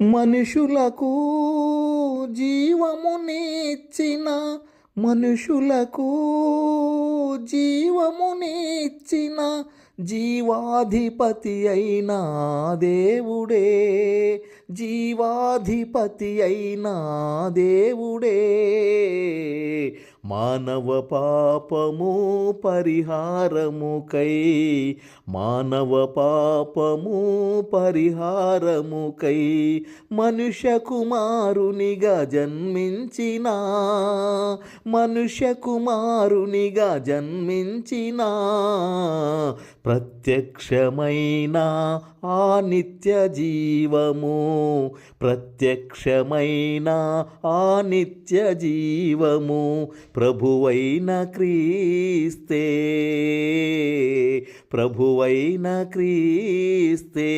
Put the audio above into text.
మనుషులకు జీవమునిచ్చిన మనుషులకు జీవమునిచ్చిన జీవాధిపతి అయిన దేవుడే, జీవాధిపతి అయిన దేవుడే, మానవ పాపము పరిహారముకై, మానవ పాపము పరిహారముకై మనుష్య కుమారునిగా జన్మించిన, మనుష్య కుమారునిగా జన్మించిన ప్రత్యక్షమైన ఆ నిత్య జీవము, ప్రత్యక్షమైన ఆ నిత్య జీవము ప్రభువైన క్రీస్తే, ప్రభువైన క్రీస్తే.